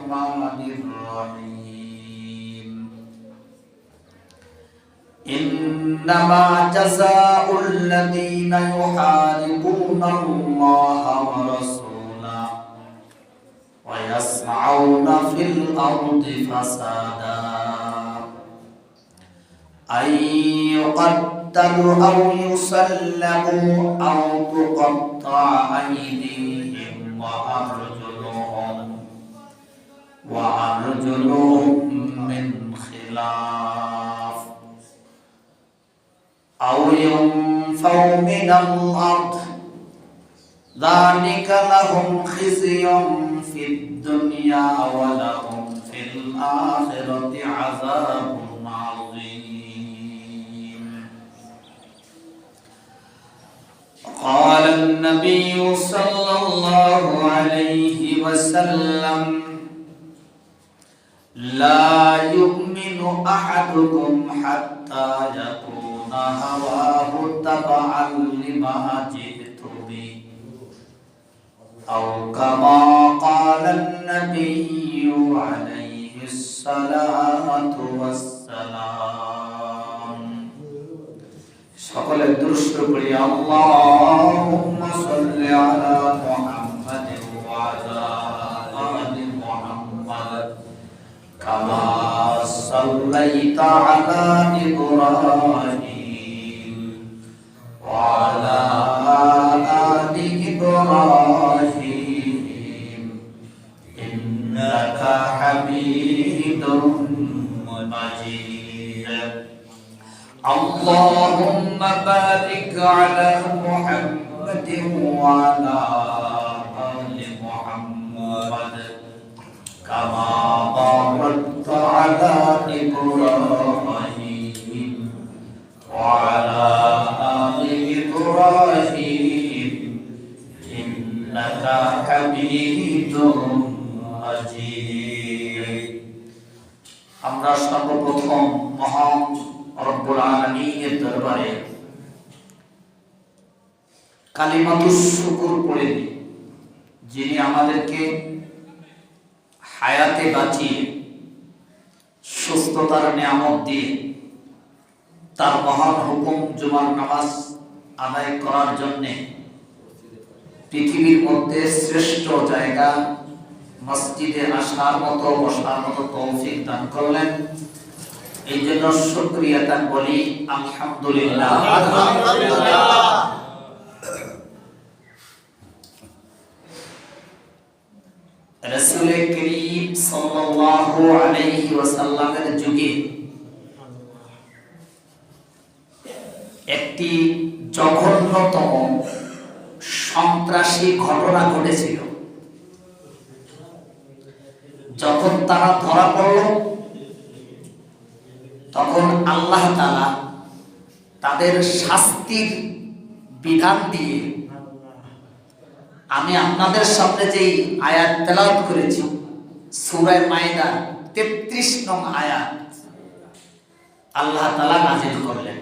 الرحمن الرحيم إنما جزاء الذين يحاربون الله ورسوله ويسعون في الأرض فسادا أن يقتلوا أو يسلبوا أو تقطع أيديهم وأرجلهم من خلاف أو ينفوا من الأرض ذلك لهم خزي في الدنيا ولهم في الآخرة عذاب عظيم. قال النبي صلى الله عليه وسلم لا يؤمن أحدكم حتى يكون هواه تبعا لما جئت به أو كما قال النبي عليه الصلاة والسلام. সকলে দুরূদ পড়ি আল্লাহুম্মা সাল্লি আলা মুহাম্মাদিন ওয়া আলা আলি মুহাম্মাদ কামা সাল্লাইতা আলা ইব্রাহিম ওয়া আলা আলি ইব্রাহিম ইন্নাকা হামিদুম মাজিদ. اللهم بارك على محمد وعلى آل محمد كما باركت على إبراهيم وعلى آل إبراهيم إنك حميد مجيد. আমরা সর্বপ্রথম মহান রব্বুল আলামিনের দরবারে কালিমাতুশ শুকর পড়ে দিই, যিনি আমাদেরকে হায়াতে বাঁচিয়ে সুস্থতার নিয়ামত দিয়ে তার মহান হুকুম জুমার নামাজ আদায় করার জন্যে পৃথিবীর মধ্যে শ্রেষ্ঠ জায়গা মসজিদে আসার মতো বসার মতো তৌফিক দান করলেন। এই জন্য শুকরিয়া তার বলি আলহামদুলিল্লাহ। রাসূল করিম সাল্লাল্লাহু আলাইহি ওয়াসাল্লামের যুগে একটি জঘন্যতম সন্ত্রাসী ঘটনা ঘটেছিল। যখন তারা ধরা পড়ল তখন আল্লাহ তাআলা তাদের শাস্তির বিধান দিয়ে আমি আপনাদের সামনে যেই আয়াত তেলাওয়াত করেছি সূরা মাইদা 33 নং আয়াত আল্লাহ তাআলা নাযিল করলেন।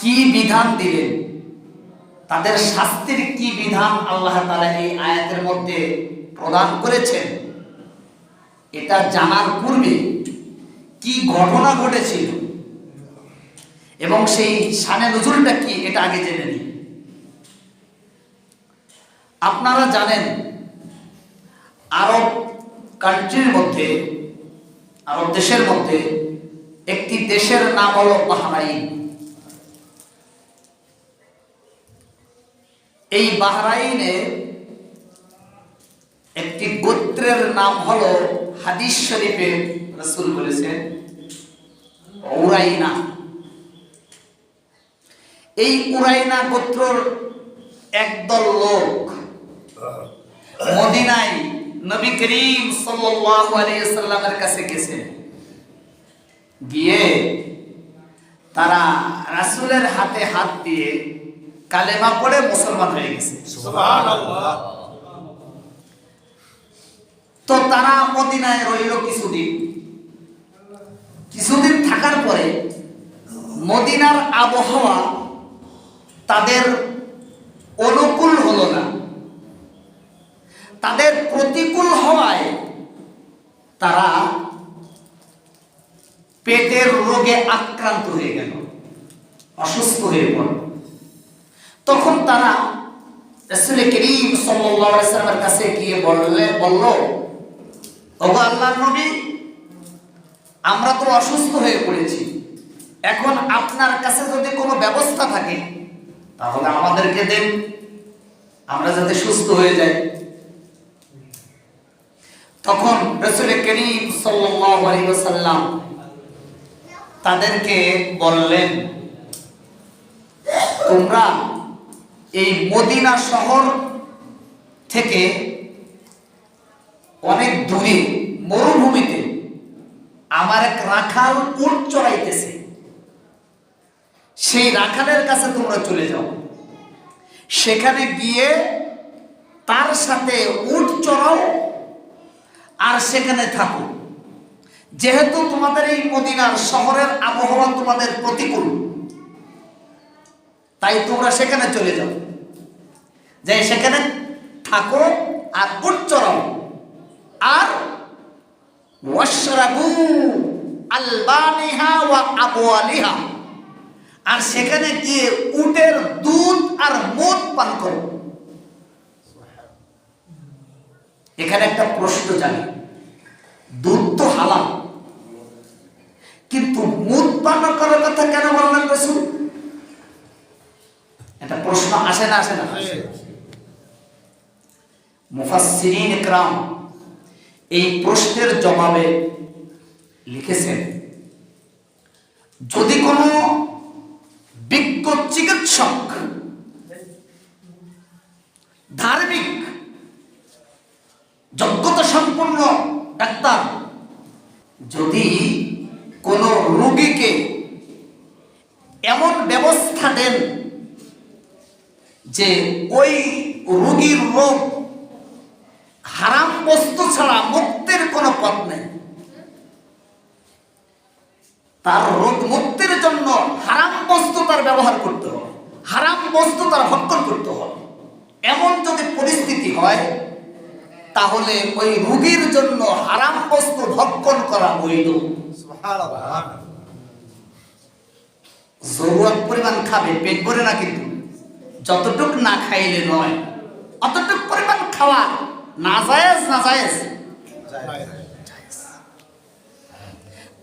কি বিধান দিলেন, তাদের শাস্তির কি বিধান আল্লাহ তাআলা এই আয়াতের মধ্যে প্রদান করেছেন, এটা জানার পূর্বে কি ঘটনা ঘটেছিল এবং সেই শানে নজুলটা কি এটা আগে জেনে নিই। আপনারা জানেন আরব কান্ট্রির মধ্যে, আরব দেশের মধ্যে একটি দেশের নাম হলো বাহরাইন। এই বাহরাইনে একটি গোত্রের নাম হলো, হাদিস শরীফে রাসূল বলেছেন উরাইনা। এই উরাইনা গোত্রর একদল লোক মদিনায় নবী করিম সাল্লাল্লাহু আলাইহি সাল্লামের কাছে গেছে। গিয়ে তারা রাসূলের হাতে হাত দিয়ে কালেমা পড়ে মুসলমান হয়ে গেছে। সুবহানাল্লাহ। তো তারা মদিনায় রইল কিছুদিন থাকার পরে মদিনার আবহাওয়া তাদের অনুকূল হলো না। তাদের প্রতিকূল হওয়ায় তারা পেটের রোগে আক্রান্ত হয়ে গেল, অসুস্থ হয়ে পড়ল। তখন তারা রাসূল করিম সাল্লাল্লাহু আলাইহি ওয়াসাল্লামের কাছে গিয়ে বলল, ওগো আল্লাহর নবী, আমরা তো অসুস্থ হয়ে পড়েছি, এখন আপনার কাছে যদি কোনো ব্যবস্থা থাকে তাহলে আমাদেরকে দেন, আমরা যাতে সুস্থ হয়ে যাই। তখন রাসূল করিম সাল্লাল্লাহু আলাইহি ওয়াসাল্লাম তাদেরকে বললেন, তোমরা এই মদিনা শহর থেকে অনেক দূরে মরুভূমিতে আমার এক রাখাল উট চড়াইতেছে, সেই রাখালের কাছে তোমরা চলে যাও, সেখানে গিয়ে তার সাথে উট চড়াও আর সেখানে থাকো। যেহেতু তোমাদের এই মদিনার শহরের আবহাওয়া তোমাদের প্রতিকূল, তাই তোমরা সেখানে চলে যাও, যে সেখানে থাকো আর উট চড়াও, আর ওয়াশরাবু আলবানিহা ওয়া আবওয়ালিহা, আর সেখানে গিয়ে উটের দুধ আর মদ পান করো। এখানে একটা প্রশ্ন জানি, দুধ তো হালাল, কিন্তু মদ পান করার কথা কেন বললেন রাসূল? এটা প্রশ্ন আসে না? আসে না? মুফাসসিরিন ইকরাম এই প্রশ্নের জবাবে লিখেছেন, যদি কোনো বিজ্ঞ চিকিৎসক, ধার্মিক যোগ্যতা সম্পন্ন ডাক্তার যদি কোনো রোগীকে এমন ব্যবস্থা দেন যে ওই রোগীর রোগ হারাম বস্তু ছাড়া মুক্তির কোনো পথ নেই, তার রোগ মুক্তির জন্য হারাম বস্তু তার ব্যবহার করতে হবে, হারাম বস্তু তার ভক্ষণ করতে হবে, এমন যদি পরিস্থিতি হয় তাহলে ওই রোগীর জন্য হারাম বস্তু ভক্ষণ করা বৈধ। সুবহানাল্লাহ। জরুরত পরিমাণ খাবে, পেট ভরে না, কিন্তু যতটুক না খাইলে নয়, অতটুক পরিমাণ খাওয়া না জায়েজ, না জায়েজ?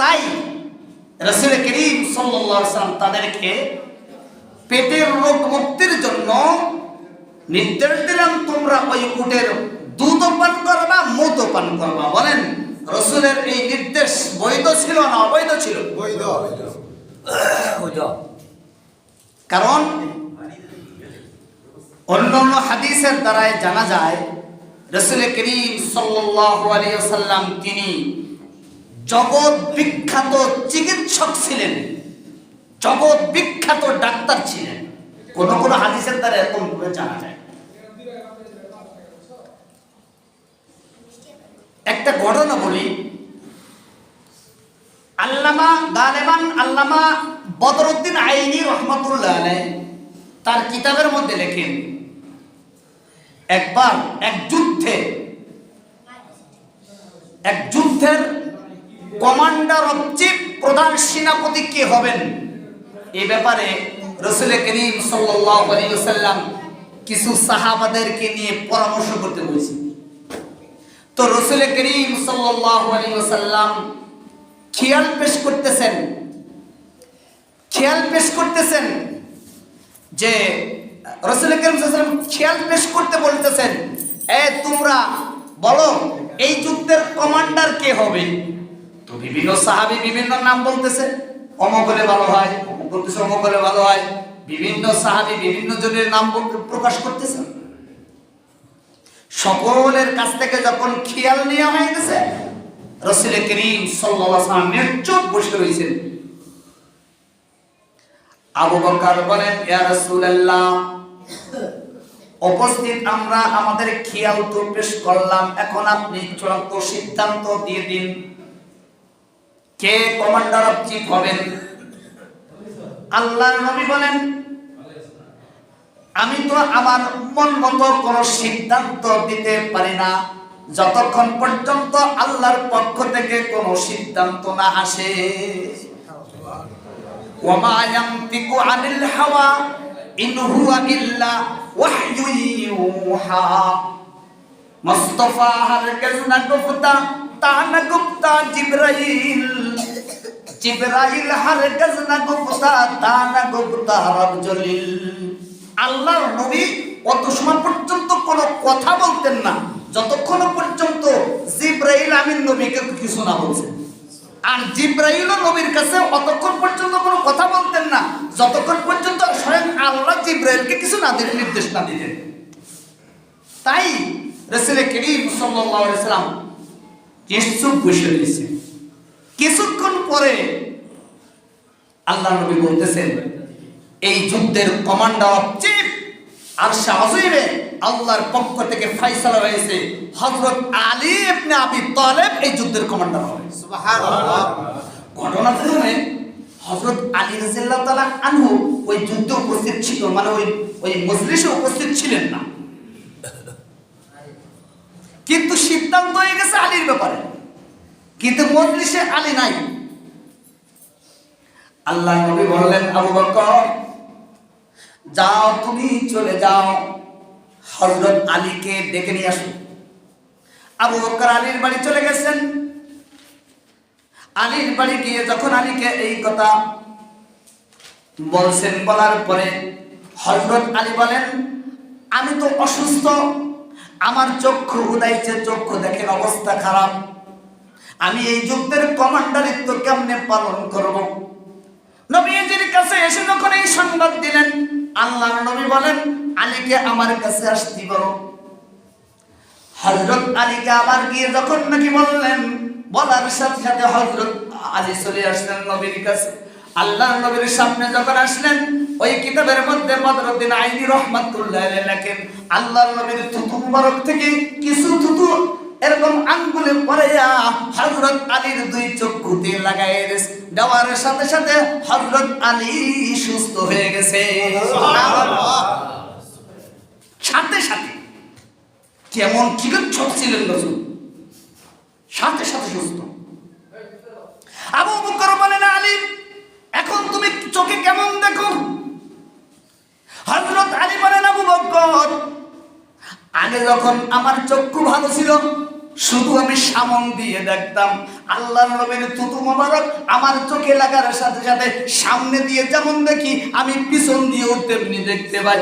তাই রাসূল করিম সাল্লাল্লাহু আলাইহি ওয়াসাল্লাম তাদেরকে পেটের রোগ মুক্তির জন্য নির্দেশ দিলেন, তোমরা ওই উটের দুধ পান করবা, মদ পান করবা। বলেন, রাসূলের এই নির্দেশ বৈধ ছিল না অবৈধ ছিল? বৈধ। কারণ অন্যান্য হাদিসের দ্বারাই জানা যায় রাসূল করিম সাল্লাল্লাহু আলাইহি ওয়াসাল্লাম তিনি জগৎ বিখ্যাত চিকিৎসক ছিলেন, জগৎ বিখ্যাত ডাক্তার ছিলেন। কোন কোন হাদিসের দ্বারা এরকম ভাবে জানা যায়। একটা ঘটনা বলি, আল্লামা বদরউদ্দিন আইনি রহমাতুল্লাহ আলাইহি তার কিতাবের মধ্যে লেখেন, একবার এক যুদ্ধের কমান্ডার অফ চিফ, প্রধান সেনাপতি কে হবেন, এই ব্যাপারে রাসূল করিম সাল্লাল্লাহু আলাইহি ওয়াসাল্লাম কিছু সাহাবাদেরকে নিয়ে পরামর্শ করতে বলেছেন। তো রাসূল করিম সাল্লাল্লাহু আলাইহি ওয়াসাল্লাম খেয়াল পেশ করতেছেন যে রাসূল করিম সাল্লাল্লাহু আলাইহি ওয়াসাল্লাম খেয়াল পেশ করতে বলতেছেন, তোমরা বলো এই যুদ্ধের কমান্ডার কে হবে। তো বিভিন্ন সাহাবী বিভিন্ন নাম বলতেছে, অমুক হলে ভালো হয়, অমুক বলতেছে অমুক হলে ভালো হয়, বিভিন্ন সাহাবী বিভিন্ন জনের নাম প্রকাশ করতেছে। সকলের কাছ থেকে যখন খেয়াল নেওয়া হয়ে গেছে, রাসূল করিম সাল্লাল্লাহু আলাইহি ওয়াসাল্লাম নিশ্চুপ বসে রয়েছেন। আবু বকর বলেন, ইয়া রাসূলুল্লাহ, উপস্থিত আমরা আমাদের খেয়াল তো পেশ করলাম, এখন আপনি চূড়ান্ত সিদ্ধান্ত দিয়ে দিন, কে কমান্ডার অফ চিফ হবেন। আল্লাহর নবী বলেন, আমি তো আমার মন মতো কোনো সিদ্ধান্ত দিতে পারি না যতক্ষণ পর্যন্ত আল্লাহর পক্ষ থেকে কোনো সিদ্ধান্ত না আসে। ওয়া মা ইয়ানতিকু আনিল হাওয়া ইন হুয়া ইল্লা ওয়াহয়ুন ইউহা। মুস্তাফা হারগিজ না গুপ্তা তা না গুপ্তা জিবরাইল, জিবরাইল হারগিজ না গুপ্তা তা না গুপ্তা রাজুলিল। আল্লাহর নবী অত সময় পর্যন্ত কোনো কথা বলতেন না যতক্ষণ পর্যন্ত জিবরাইল আমিন নবীকে কিছু না বলছেন, আর জিবরাইলও নবীর কাছে অতক্ষণ পর্যন্ত কোনো কথা বলতেন না যতক্ষণ পর্যন্ত স্বয়ং আল্লাহ জিবরাইলকে কিছু না দিতেন, নির্দেশ না দিতেন। তাই রাসূল করিম সাল্লাল্লাহু আলাইহি সাল্লাম কিছু বসে রয়েছেন। কিছুক্ষণ পরে আল্লাহ নবী বলতেছেন, এই যুদ্ধের কমান্ডার অফ চিফ আরশে আজিমে আল্লাহর পক্ষ থেকে ফয়সালা হয়েছে, হযরত আলী ইবনে আবি তালেব এই যুদ্ধের কমান্ডার হবে। সুবহানাল্লাহ। ঘটনাক্রমে হযরত আলী রাদিয়াল্লাহু তাআলা আনহু ওই যুদ্ধে উপস্থিত ছিল, মানে ওই মজলিসে উপস্থিত ছিলেন না, কিন্তু সিদ্ধান্ত হয়ে গেছে আলীর ব্যাপারে, কিন্তু মজলিসে আলী নাই। আল্লাহ নবী বললেন, আবু বকর যাও, তুমি চলে যাও, হযরত আলীকে ডেকে নিয়ে আসো। আবু বকর আলীর বাড়ি চলে গেছেন। আলীর বাড়ি গিয়ে যখন আলীকে এই কথা বলছেন, বলার পরে হযরত আলী বলেন, আমি তো অসুস্থ, আমার চক্ষু উদাইছে, চক্ষু দেখেন অবস্থা খারাপ, আমি এই যুদ্ধের কমান্ডারিত্ব কেমনে পালন করব? নবীজির কাছে এসে যখন এই সংবাদ দিলেন, আল্লাহর নবী বলেন, আলীকে আমার কাছে আসতে বলো। হযরত আলীকে আবার গিয়ে যখন নাকি বললেন, বলার সাথে সাথে হযরত আলী চলে আসলেন নবীর কাছে। আল্লাহর নবীর সামনে যখন আসলেন, ওই কিতাবের মধ্যে বদরুদ্দিন আইনি রাহমাতুল্লাহ আলাইহি লেখেন, আল্লাহর নবীর থুতু মুবারক থেকে কিছু থুতু এরকম আঙ্গুলে পড়িয়া হযরত আলীর দুই চক্ষুতে লাগায় দেওয়ার সাথে সাথে হযরত আলী সুস্থ হয়ে গেছে। সুবহানাল্লাহ। সাথে সাথে কেমন চিকিৎসক ছিলেন রাসূল, সাথে সাথে সুস্থ। আবু বকর বলেন, আলী এখন তুমি চোখে কেমন দেখো? হযরত আলী বলেন, আবু বকর আগে যখন আমার চক্ষু ভালো ছিল, শুধু আমি সামন দিয়ে দেখতাম, আল্লাহর নবীর থুতু মোবারক আমার চোখে লাগার সাথে সাথে সামনে দিয়ে যেমন দেখি, আমি পিছন দিয়েও তেমনি দেখতে পাই।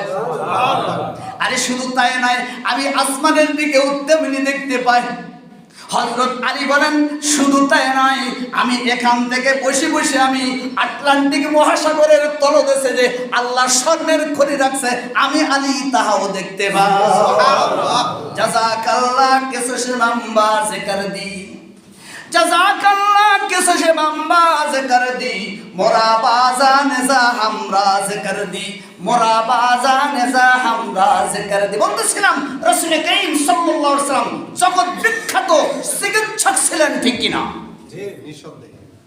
আরে শুধু তাই নয়, আমি আসমানের দিকেও তেমনি দেখতে পাই। হযরত আলী বলেন, শুধু তাই নয়, আমি এখান থেকে বসে বসে আমি আটলান্টিক মহাসাগরের তলদেশে যে আল্লাহ স্বর্ণের খনি রাখছে, আমি আলী তাহাও দেখতে পাই। সুবহানাল্লাহ। জাযাকাল্লাহ কিসে বাম্বাজ কর দি, জাযাকাল্লাহ কিসে বাম্বাজ কর দি, মোরা বাজান যা হামরাজ কর দি, মোরা বাজান যা হামরাজ কর দি। বলতেছিলাম রাসূল করিম সাল্লাল্লাহু আলাইহি ওয়াসাল্লাম জগৎ বিখ্যাত চিকিৎসক ছিলেন, ঠিক কিনা? জি, নিঃসন্দেহে।